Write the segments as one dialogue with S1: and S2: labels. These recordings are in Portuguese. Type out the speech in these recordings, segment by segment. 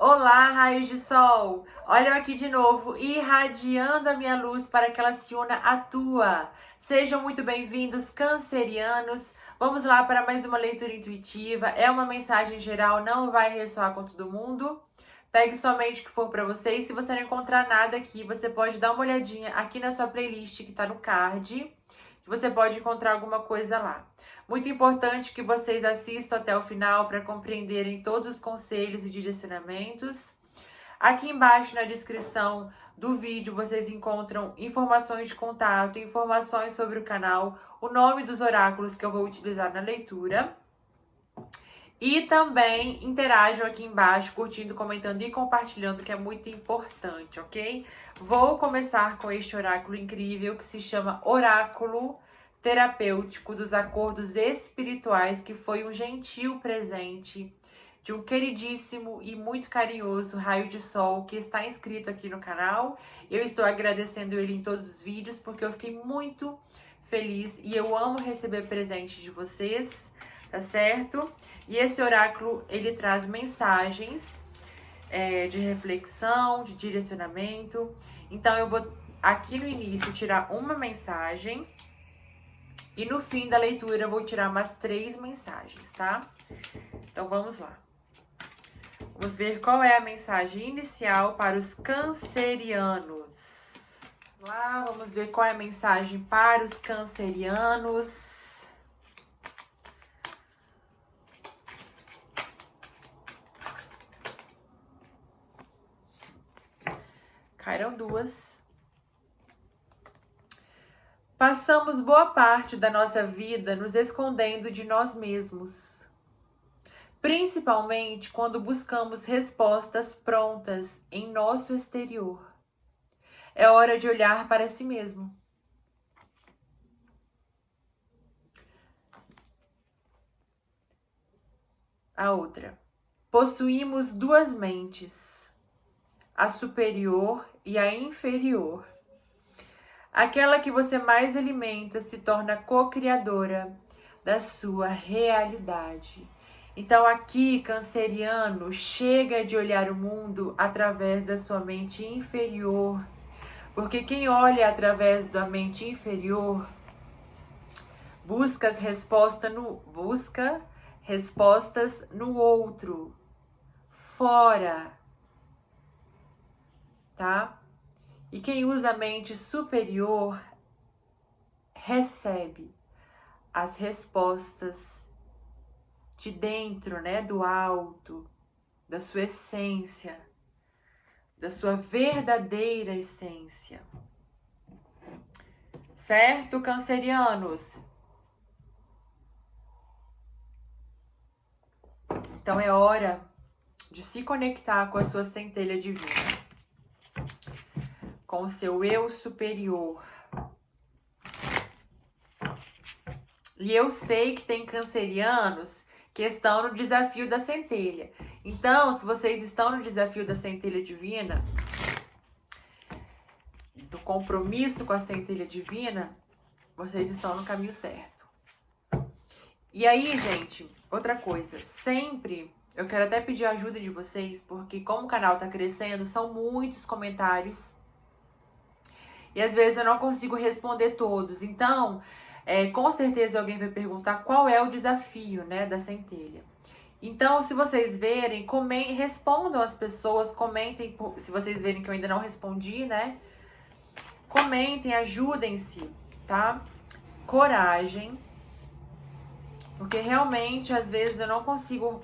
S1: Olá, raios de sol! Olha eu aqui de novo, irradiando a minha luz para que ela se una à tua. Sejam muito bem-vindos, cancerianos. Vamos lá para mais uma leitura intuitiva. É uma mensagem geral, não vai ressoar com todo mundo. Pegue somente o que for para você. E se você não encontrar nada aqui, você pode dar uma olhadinha aqui na sua playlist que está no card, que você pode encontrar alguma coisa lá. Muito importante que vocês assistam até o final para compreenderem todos os conselhos e direcionamentos. Aqui embaixo na descrição do vídeo vocês encontram informações de contato, informações sobre o canal, o nome dos oráculos que eu vou utilizar na leitura. E também interajam aqui embaixo, curtindo, comentando e compartilhando, que é muito importante, ok? Vou começar com este oráculo incrível que se chama Oráculo Terapêutico dos Acordos Espirituais, que foi um gentil presente de um queridíssimo e muito carinhoso raio de sol que está inscrito aqui no canal. Eu estou agradecendo ele em todos os vídeos porque eu fiquei muito feliz e eu amo receber presentes de vocês, tá certo? E esse oráculo, ele traz mensagens de reflexão, de direcionamento. Então eu vou aqui no início tirar uma mensagem e no fim da leitura eu vou tirar umas 3 mensagens, tá? Então vamos lá. Vamos ver qual é a mensagem inicial para os cancerianos. Vamos lá, vamos ver qual é a mensagem para os cancerianos. Caíram 2. Passamos boa parte da nossa vida nos escondendo de nós mesmos, principalmente quando buscamos respostas prontas em nosso exterior. É hora de olhar para si mesmo. A outra. Possuímos 2 mentes, a superior e a inferior. Aquela que você mais alimenta se torna co-criadora da sua realidade. Então aqui, canceriano, chega de olhar o mundo através da sua mente inferior. Porque quem olha através da mente inferior busca respostas no outro, fora, tá? E quem usa a mente superior recebe as respostas de dentro, né, do alto, da sua essência, da sua verdadeira essência. Certo, cancerianos? Então é hora de se conectar com a sua centelha divina, com o seu eu superior. E eu sei que tem cancerianos que estão no desafio da centelha. Então, se vocês estão no desafio da centelha divina, do compromisso com a centelha divina, vocês estão no caminho certo. E aí, gente, outra coisa, sempre eu quero até pedir a ajuda de vocês, porque como o canal tá crescendo, são muitos comentários e às vezes eu não consigo responder todos. Então, com certeza alguém vai perguntar qual é o desafio, né, da centelha. Então, se vocês verem, respondam as pessoas, comentem, se vocês verem que eu ainda não respondi, né? Comentem, ajudem-se, tá? Coragem, porque realmente, às vezes, eu não consigo,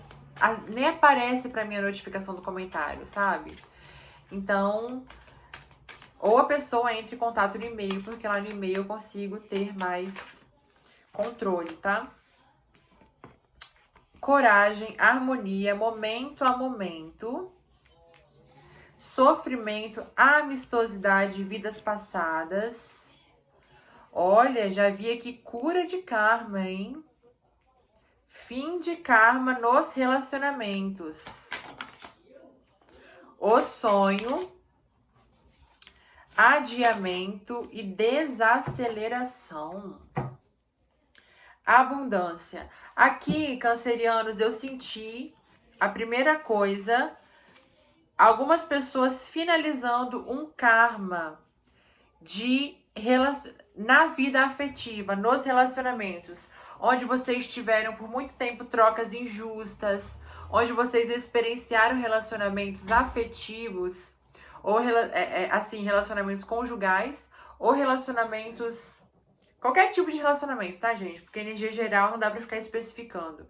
S1: nem aparece pra mim a notificação do comentário, sabe? Então, ou a pessoa entre em contato no e-mail, porque lá no e-mail eu consigo ter mais controle, tá? Coragem, harmonia, momento a momento, sofrimento, amistosidade, vidas passadas. Olha, já vi aqui cura de karma, hein? Fim de karma nos relacionamentos. O sonho, adiamento e desaceleração. Abundância. Aqui, cancerianos, eu senti a primeira coisa algumas pessoas finalizando um karma na vida afetiva, nos relacionamentos, onde vocês tiveram por muito tempo trocas injustas, onde vocês experienciaram relacionamentos afetivos, ou assim, relacionamentos conjugais, ou relacionamentos, qualquer tipo de relacionamento, tá, gente? Porque energia geral não dá pra ficar especificando.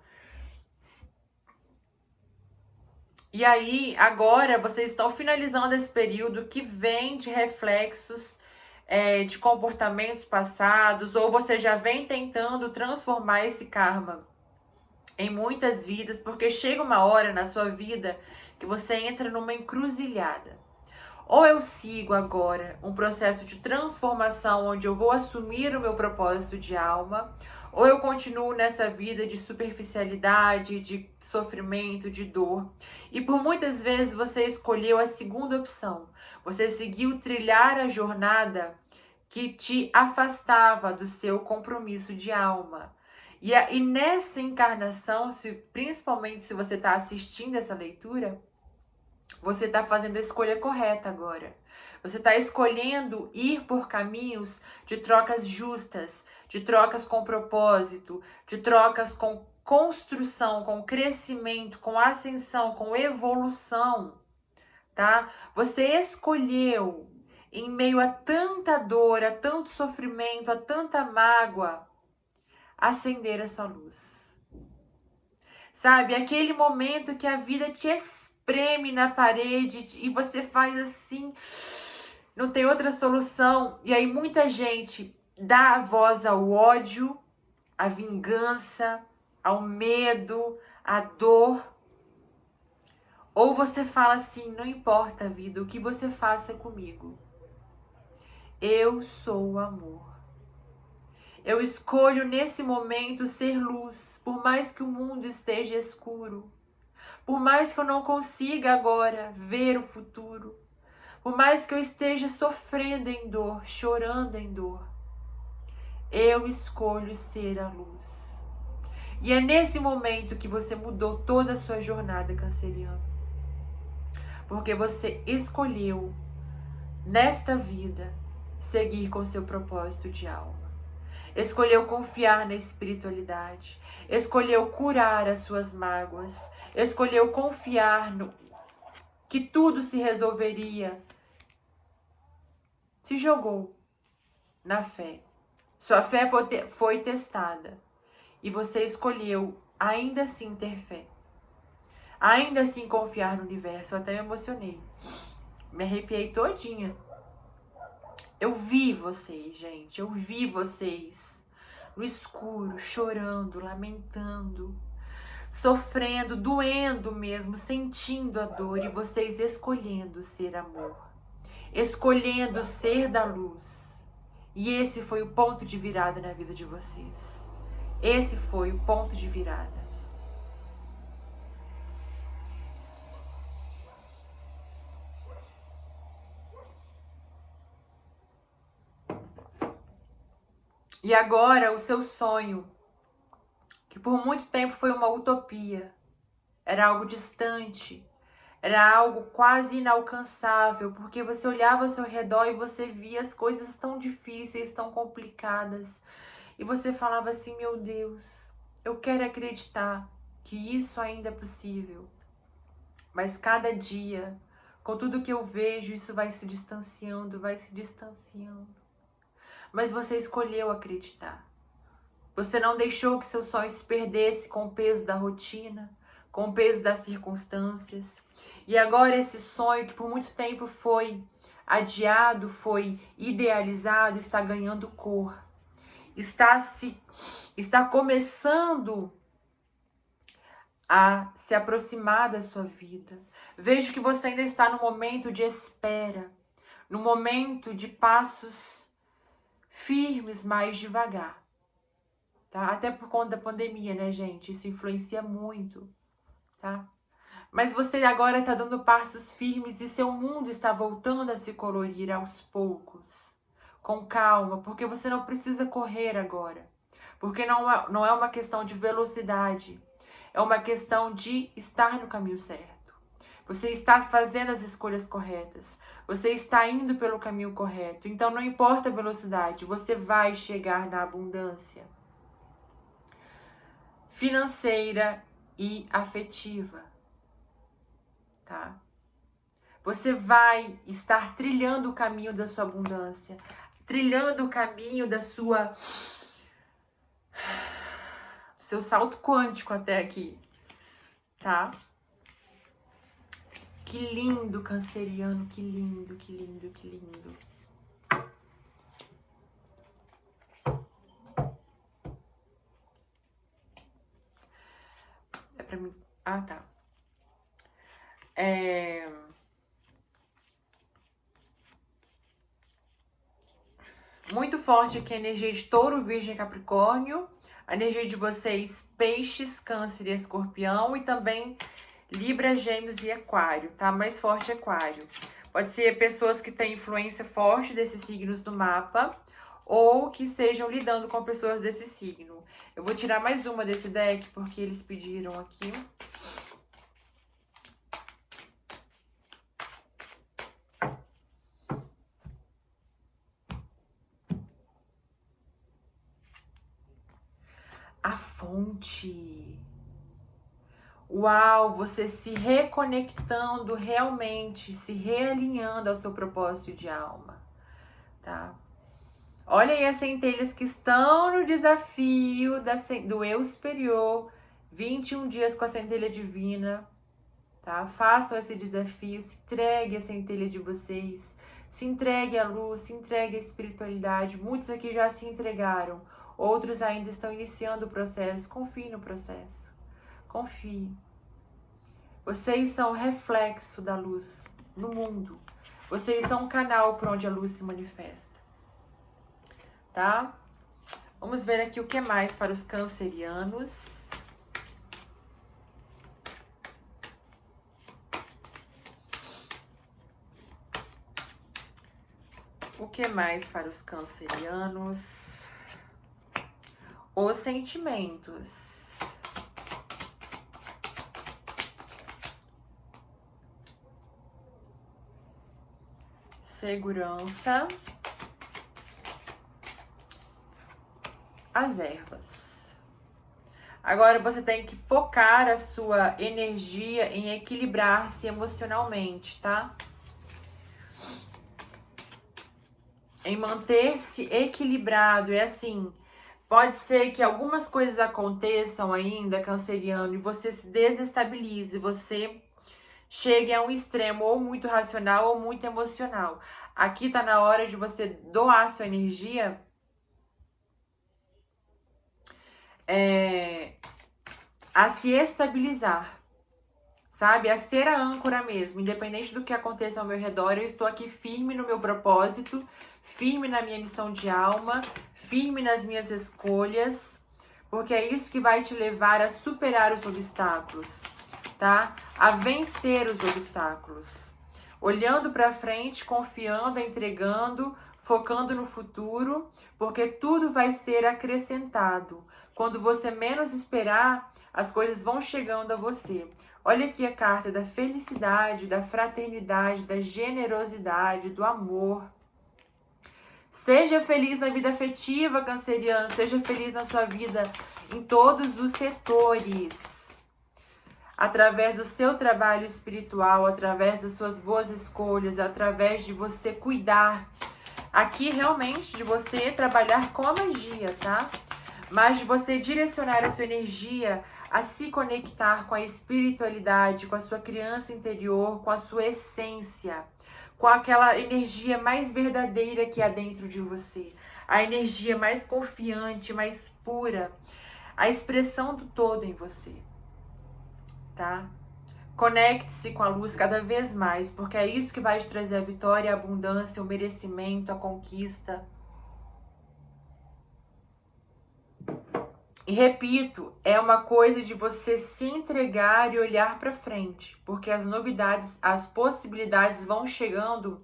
S1: E aí, agora, vocês estão finalizando esse período que vem de reflexos de comportamentos passados, ou você já vem tentando transformar esse karma em muitas vidas, porque chega uma hora na sua vida que você entra numa encruzilhada. Ou eu sigo agora um processo de transformação onde eu vou assumir o meu propósito de alma, ou eu continuo nessa vida de superficialidade, de sofrimento, de dor. E por muitas vezes você escolheu a segunda opção. Você seguiu trilhar a jornada que te afastava do seu compromisso de alma. E nessa encarnação, principalmente se você está assistindo essa leitura, você está fazendo a escolha correta agora. Você está escolhendo ir por caminhos de trocas justas, de trocas com propósito, de trocas com construção, com crescimento, com ascensão, com evolução, tá? Você escolheu, em meio a tanta dor, a tanto sofrimento, a tanta mágoa, acender a sua luz. Sabe, aquele momento que a vida te espreme na parede e você faz assim, não tem outra solução. E aí muita gente dá voz ao ódio, à vingança, ao medo, à dor. Ou você fala assim, não importa, vida, o que você faça comigo. Eu sou o amor. Eu escolho nesse momento ser luz, por mais que o mundo esteja escuro. Por mais que eu não consiga agora ver o futuro. Por mais que eu esteja sofrendo em dor, chorando em dor. Eu escolho ser a luz. E é nesse momento que você mudou toda a sua jornada, canceriano. Porque você escolheu, nesta vida, seguir com seu propósito de alma. Escolheu confiar na espiritualidade. Escolheu curar as suas mágoas. Escolheu confiar no que tudo se resolveria. Se jogou na fé. Sua fé foi testada. E você escolheu ainda assim ter fé. Ainda assim confiar no universo. Eu até me emocionei. Me arrepiei todinha. Eu vi vocês, gente. Eu vi vocês no escuro, chorando, lamentando, sofrendo, doendo mesmo, sentindo a dor. E vocês escolhendo ser amor. Escolhendo ser da luz. E esse foi o ponto de virada na vida de vocês. Esse foi o ponto de virada. E agora o seu sonho, que por muito tempo foi uma utopia, era algo distante, era algo quase inalcançável, porque você olhava ao seu redor e você via as coisas tão difíceis, tão complicadas, e você falava assim, meu Deus, eu quero acreditar que isso ainda é possível, mas cada dia, com tudo que eu vejo, isso vai se distanciando, vai se distanciando. Mas você escolheu acreditar. Você não deixou que seu sonho se perdesse com o peso da rotina, com o peso das circunstâncias. E agora esse sonho que por muito tempo foi adiado, foi idealizado, está ganhando cor. Está começando a se aproximar da sua vida. Vejo que você ainda está no momento de espera, no momento de passos firmes, mais devagar, tá? Até por conta da pandemia, né, gente? Isso influencia muito, tá? Mas você agora está dando passos firmes e seu mundo está voltando a se colorir aos poucos, com calma, porque você não precisa correr agora, porque não é uma questão de velocidade, é uma questão de estar no caminho certo. Você está fazendo as escolhas corretas. Você está indo pelo caminho correto. Então não importa a velocidade, você vai chegar na abundância financeira e afetiva, tá? Você vai estar trilhando o caminho da sua abundância, trilhando o caminho do seu salto quântico até aqui, tá? Que lindo, canceriano, que lindo, que lindo, que lindo. É pra mim... Ah, tá. Muito forte aqui a energia de Touro, Virgem e Capricórnio. A energia de vocês, Peixes, Câncer e Escorpião. E também Libra, Gêmeos e Aquário, tá? Mais forte Aquário. Pode ser pessoas que têm influência forte desses signos no mapa ou que estejam lidando com pessoas desse signo. Eu vou tirar mais uma desse deck porque eles pediram aqui. A fonte. Uau, você se reconectando realmente, se realinhando ao seu propósito de alma, tá? Olha aí as centelhas que estão no desafio do eu superior, 21 dias com a centelha divina, tá? Façam esse desafio, se entregue à centelha de vocês, se entregue à luz, se entregue à espiritualidade. Muitos aqui já se entregaram, outros ainda estão iniciando o processo. Confie no processo. Confie. Vocês são o reflexo da luz no mundo. Vocês são um canal por onde a luz se manifesta. Tá? Vamos ver aqui o que mais para os cancerianos. O que mais para os cancerianos? Os sentimentos. Segurança. As ervas. Agora você tem que focar a sua energia em equilibrar-se emocionalmente, tá? Em manter-se equilibrado. É assim, pode ser que algumas coisas aconteçam ainda, canceriano, e você se desestabilize, você chegue a um extremo ou muito racional ou muito emocional. Aqui tá na hora de você doar sua energia a se estabilizar, sabe? A ser a âncora mesmo. Independente do que aconteça ao meu redor, eu estou aqui firme no meu propósito, firme na minha missão de alma, firme nas minhas escolhas, porque é isso que vai te levar a superar os obstáculos, tá? A vencer os obstáculos. Olhando para frente, confiando, entregando, focando no futuro, porque tudo vai ser acrescentado. Quando você menos esperar, as coisas vão chegando a você. Olha aqui a carta da felicidade, da fraternidade, da generosidade, do amor. Seja feliz na vida afetiva, canceriano. Seja feliz na sua vida em todos os setores. Através do seu trabalho espiritual, através das suas boas escolhas, através de você cuidar. Aqui, realmente, de você trabalhar com a magia, tá? Mas de você direcionar a sua energia a se conectar com a espiritualidade, com a sua criança interior, com a sua essência, com aquela energia mais verdadeira que há dentro de você, a energia mais confiante, mais pura, a expressão do todo em você, tá? Conecte-se com a luz cada vez mais, porque é isso que vai te trazer a vitória, a abundância, o merecimento, a conquista. E repito, é uma coisa de você se entregar e olhar para frente, porque as novidades, as possibilidades vão chegando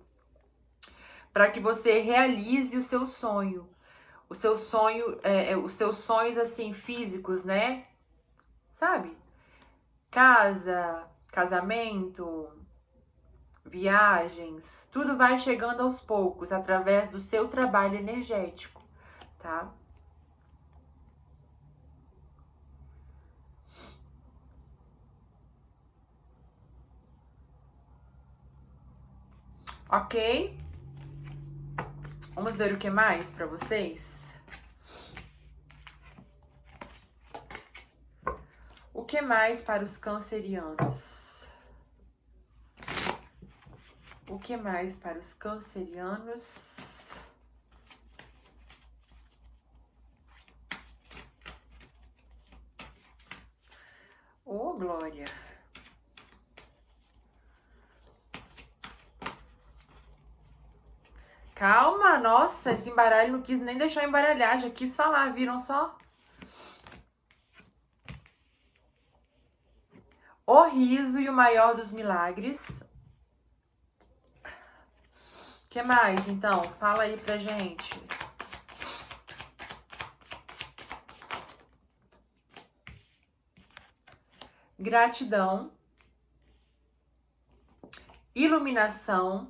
S1: para que você realize o seu sonho. O seu sonho, os seus sonhos assim físicos, né? Sabe? Casa, casamento, viagens, tudo vai chegando aos poucos através do seu trabalho energético, tá? Ok? Vamos ver o que mais para vocês? O que mais para os cancerianos? O que mais para os cancerianos? Ô, Glória! Calma, nossa, esse embaralho não quis nem deixar embaralhar, já quis falar, viram só? O riso e o maior dos milagres. O que mais, então? Fala aí pra gente. Gratidão. Iluminação.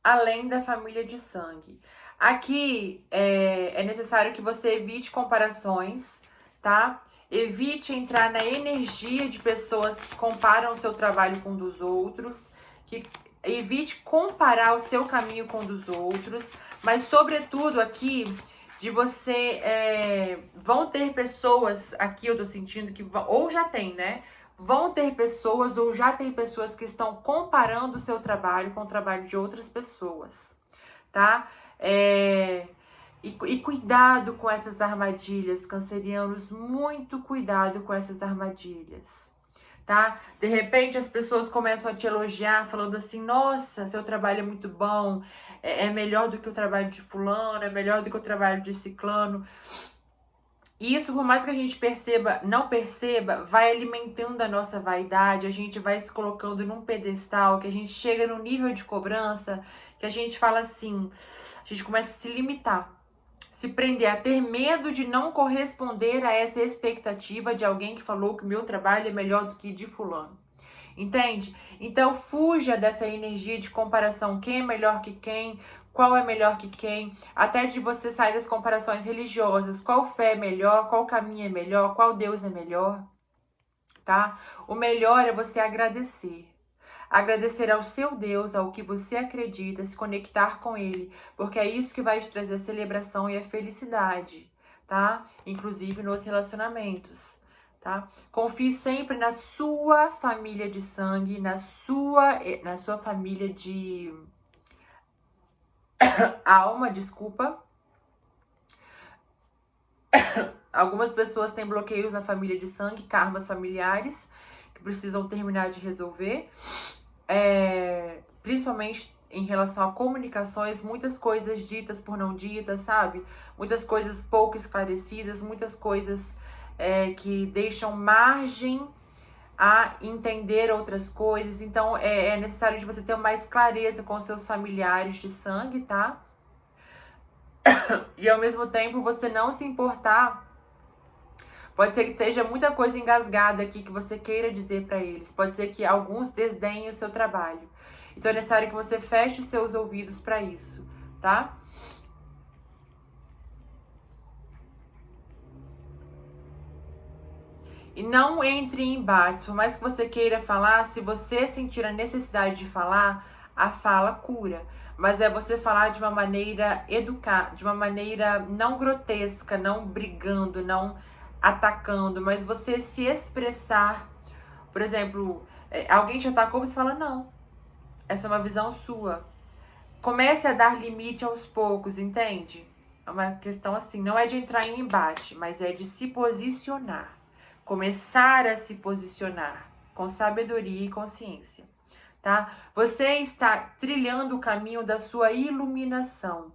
S1: Além da família de sangue. Aqui é necessário que você evite comparações, tá? Evite entrar na energia de pessoas que comparam o seu trabalho com o dos outros, que evite comparar o seu caminho com o dos outros, mas sobretudo aqui de você vão ter pessoas aqui, eu tô sentindo que ou já tem, né? Vão ter pessoas ou já tem pessoas que estão comparando o seu trabalho com o trabalho de outras pessoas, tá? E cuidado com essas armadilhas, cancerianos, muito cuidado com essas armadilhas, tá? De repente as pessoas começam a te elogiar, falando assim, nossa, seu trabalho é muito bom, é melhor do que o trabalho de fulano, é melhor do que o trabalho de ciclano. E isso, por mais que a gente perceba, não perceba, vai alimentando a nossa vaidade, a gente vai se colocando num pedestal, que a gente chega num nível de cobrança, que a gente fala assim, a gente começa a se limitar, se prender, a ter medo de não corresponder a essa expectativa de alguém que falou que o meu trabalho é melhor do que de fulano. Entende? Então, fuja dessa energia de comparação, quem é melhor que quem, qual é melhor que quem, até de você sair das comparações religiosas, qual fé é melhor, qual caminho é melhor, qual Deus é melhor, tá? O melhor é você agradecer. Agradecer ao seu Deus, ao que você acredita, se conectar com Ele, porque é isso que vai te trazer a celebração e a felicidade, tá? Inclusive nos relacionamentos, tá? Confie sempre na sua família de sangue, na sua família de alma, desculpa. Algumas pessoas têm bloqueios na família de sangue, karmas familiares, que precisam terminar de resolver. Principalmente em relação a comunicações, muitas coisas ditas por não ditas, sabe? Muitas coisas pouco esclarecidas, muitas coisas que deixam margem a entender outras coisas. Então, é necessário de você ter mais clareza com seus familiares de sangue, tá? E ao mesmo tempo, você não se importar. Pode ser que esteja muita coisa engasgada aqui que você queira dizer para eles. Pode ser que alguns desdenhem o seu trabalho. Então é necessário que você feche os seus ouvidos para isso, tá? E não entre em embates. Por mais que você queira falar, se você sentir a necessidade de falar, a fala cura. Mas é você falar de uma maneira educada, de uma maneira não grotesca, não brigando, não atacando, mas você se expressar. Por exemplo, alguém te atacou, você fala, não, essa é uma visão sua. Comece a dar limite aos poucos, entende? É uma questão assim, não é de entrar em embate, mas é de se posicionar. Começar a se posicionar com sabedoria e consciência, tá? Você está trilhando o caminho da sua iluminação,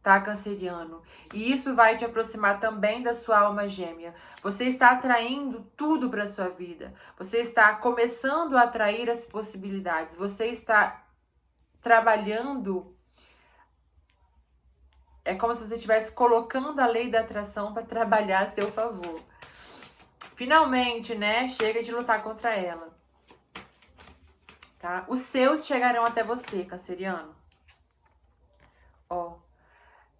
S1: tá, canceriano? E isso vai te aproximar também da sua alma gêmea. Você está atraindo tudo para sua vida. Você está começando a atrair as possibilidades. Você está trabalhando. É como se você estivesse colocando a lei da atração para trabalhar a seu favor. Finalmente, né? Chega de lutar contra ela. tá? Os seus chegarão até você, canceriano. Ó,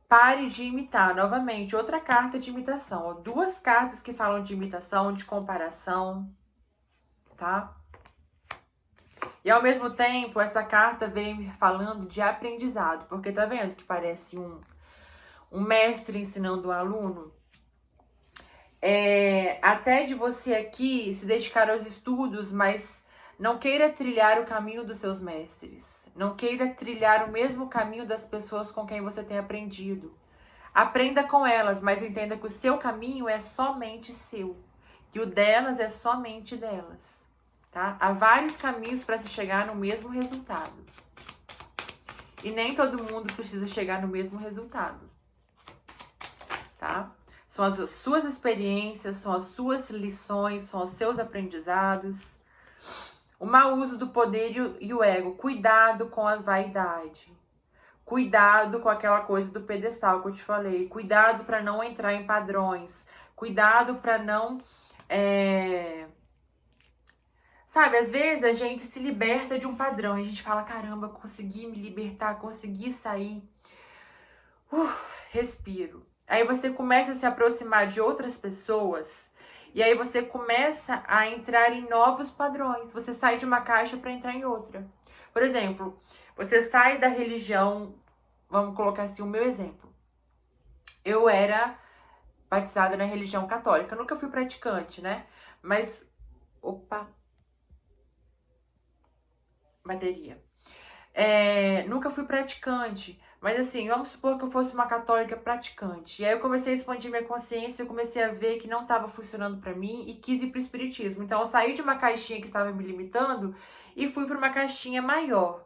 S1: pare de imitar. Novamente, outra carta de imitação. Ó, duas cartas que falam de imitação, de comparação, tá? E ao mesmo tempo, essa carta vem me falando de aprendizado. Porque tá vendo que parece um mestre ensinando um aluno? Até de você aqui se dedicar aos estudos, mas não queira trilhar o caminho dos seus mestres. Não queira trilhar o mesmo caminho das pessoas com quem você tem aprendido. Aprenda com elas, mas entenda que o seu caminho é somente seu. Que o delas é somente delas. Tá? Há vários caminhos para se chegar no mesmo resultado. E nem todo mundo precisa chegar no mesmo resultado. Tá? São as suas experiências, são as suas lições, são os seus aprendizados. O mau uso do poder e o ego. Cuidado com as vaidades. Cuidado com aquela coisa do pedestal que eu te falei. Cuidado para não entrar em padrões. Cuidado para não... Sabe, às vezes a gente se liberta de um padrão. E a gente fala, caramba, consegui me libertar, consegui sair. Respiro. Aí você começa a se aproximar de outras pessoas e aí você começa a entrar em novos padrões. Você sai de uma caixa para entrar em outra. Por exemplo, você sai da religião, vamos colocar assim o meu exemplo. Eu era batizada na religião católica, eu nunca fui praticante, né? Mas, bateria. Nunca fui praticante. Mas assim, vamos supor que eu fosse uma católica praticante. E aí eu comecei a expandir minha consciência, eu comecei a ver que não estava funcionando para mim e quis ir pro espiritismo. Então eu saí de uma caixinha que estava me limitando e fui para uma caixinha maior.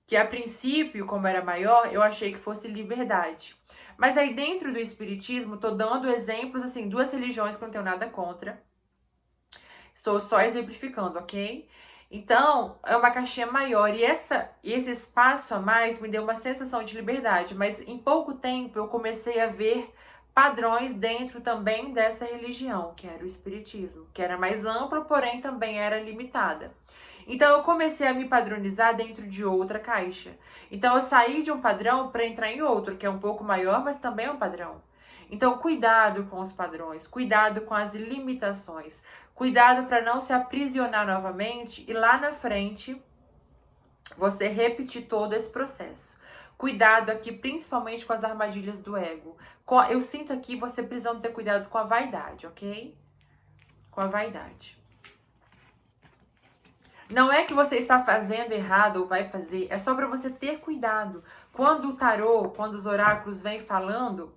S1: Que a princípio, como era maior, eu achei que fosse liberdade. Mas aí dentro do espiritismo, tô dando exemplos, assim, duas religiões que eu não tenho nada contra. Estou só exemplificando, ok? Então, é uma caixinha maior e esse espaço a mais me deu uma sensação de liberdade, mas em pouco tempo eu comecei a ver padrões dentro também dessa religião, que era o espiritismo, que era mais ampla, porém também era limitada. Então, eu comecei a me padronizar dentro de outra caixa. Então, eu saí de um padrão para entrar em outro, que é um pouco maior, mas também é um padrão. Então, cuidado com os padrões, cuidado com as limitações. Cuidado para não se aprisionar novamente e lá na frente você repetir todo esse processo. Cuidado aqui, principalmente com as armadilhas do ego. Eu sinto aqui você precisando ter cuidado com a vaidade, ok? Com a vaidade. Não é que você está fazendo errado ou vai fazer, é só para você ter cuidado. Quando o tarô, quando os oráculos vêm falando,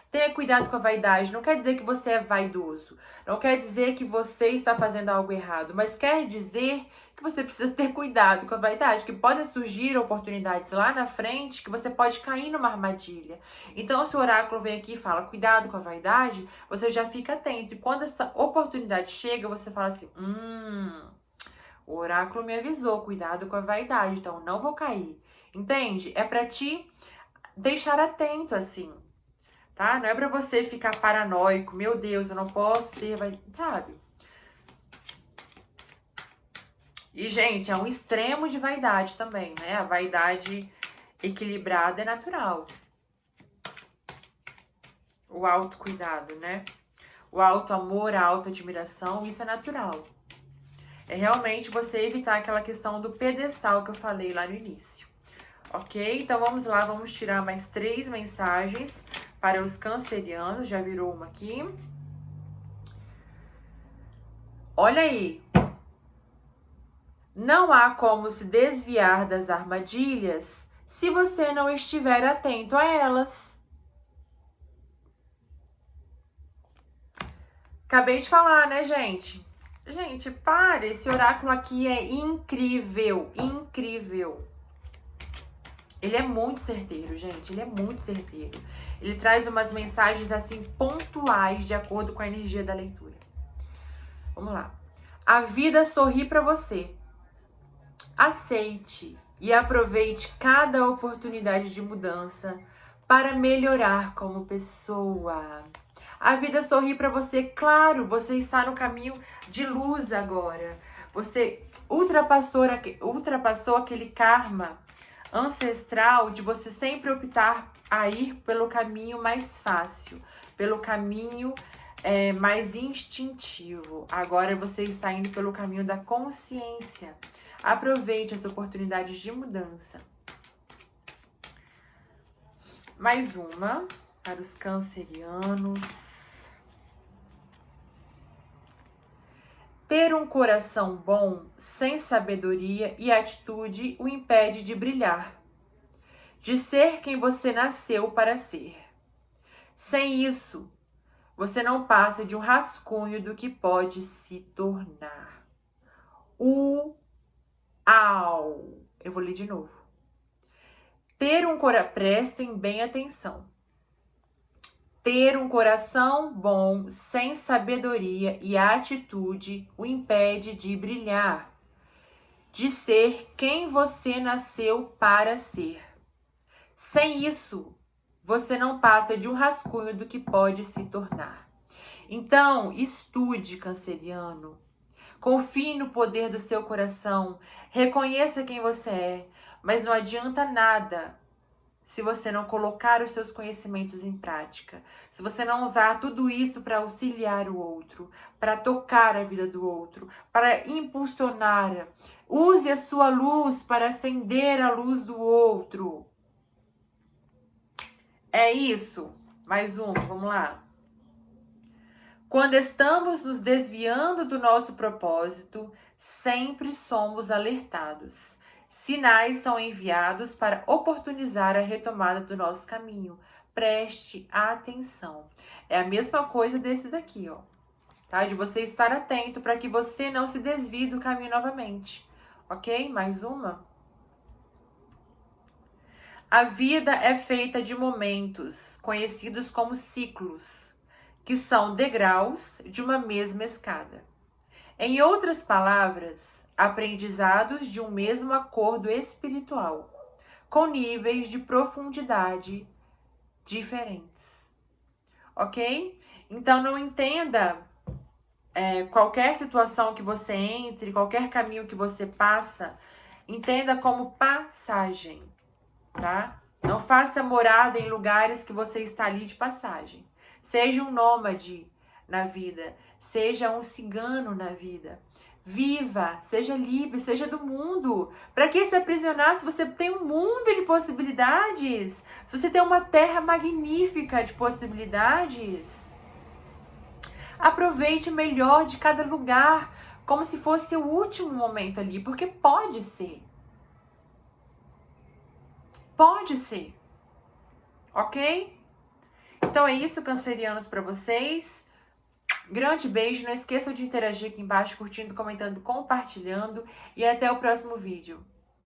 S1: tenha cuidado com a vaidade. Não quer dizer que você é vaidoso. Não quer dizer que você está fazendo algo errado. Mas quer dizer que você precisa ter cuidado com a vaidade. Que podem surgir oportunidades lá na frente que você pode cair numa armadilha. Então, se o oráculo vem aqui e fala cuidado com a vaidade, você já fica atento. E quando essa oportunidade chega, você fala assim, o oráculo me avisou, cuidado com a vaidade. Então, não vou cair. Entende? É para te deixar atento, assim. Tá? Não é pra você ficar paranoico, meu Deus, eu não posso ter, sabe? E, gente, é um extremo de vaidade também, né? A vaidade equilibrada é natural. O autocuidado, né? O autoamor, a autoadmiração, isso é natural. É realmente você evitar aquela questão do pedestal que eu falei lá no início. Ok? Então, vamos lá, vamos tirar mais 3 mensagens para os cancerianos, já virou uma aqui. Olha aí. Não há como se desviar das armadilhas se você não estiver atento a elas. Acabei de falar, né, gente? Gente, para, esse oráculo aqui é incrível, incrível. Ele é muito certeiro, gente, ele é muito certeiro. Ele traz umas mensagens, assim, pontuais, de acordo com a energia da leitura. Vamos lá. A vida sorri para você. Aceite e aproveite cada oportunidade de mudança para melhorar como pessoa. A vida sorri para você, claro, você está no caminho de luz agora. Você ultrapassou aquele karma ancestral de você sempre optar a ir pelo caminho mais fácil, pelo caminho mais instintivo. Agora você está indo pelo caminho da consciência. Aproveite as oportunidades de mudança. Mais uma para os cancerianos. Ter um coração bom, sem sabedoria e atitude, o impede de brilhar, de ser quem você nasceu para ser. Sem isso, você não passa de um rascunho do que pode se tornar. Eu vou ler de novo. Ter um coração... Prestem bem atenção. Ter um coração bom, sem sabedoria e atitude, o impede de brilhar, de ser quem você nasceu para ser. Sem isso, você não passa de um rascunho do que pode se tornar. Então, estude, canceriano. Confie no poder do seu coração. Reconheça quem você é. Mas não adianta nada se você não colocar os seus conhecimentos em prática. Se você não usar tudo isso para auxiliar o outro, para tocar a vida do outro, para impulsionar. Use a sua luz para acender a luz do outro. É isso. Mais uma, vamos lá. Quando estamos nos desviando do nosso propósito, sempre somos alertados. Sinais são enviados para oportunizar a retomada do nosso caminho. Preste atenção. É a mesma coisa desse daqui, ó. Tá? De você estar atento para que você não se desvie do caminho novamente. Ok? Mais uma. A vida é feita de momentos, conhecidos como ciclos, que são degraus de uma mesma escada. Em outras palavras, aprendizados de um mesmo acordo espiritual, com níveis de profundidade diferentes. Ok? Então, não entenda qualquer situação que você entre, qualquer caminho que você passa, entenda como passagem, tá? Não faça morada em lugares que você está ali de passagem. Seja um nômade na vida, seja um cigano na vida. Viva, seja livre, seja do mundo. Para que se aprisionar se você tem um mundo de possibilidades? Se você tem uma terra magnífica de possibilidades? Aproveite o melhor de cada lugar, como se fosse o último momento ali, porque pode ser. Pode ser. Ok? Então é isso, cancerianos, para vocês. Grande beijo, não esqueçam de interagir aqui embaixo, curtindo, comentando, compartilhando. E até o próximo vídeo.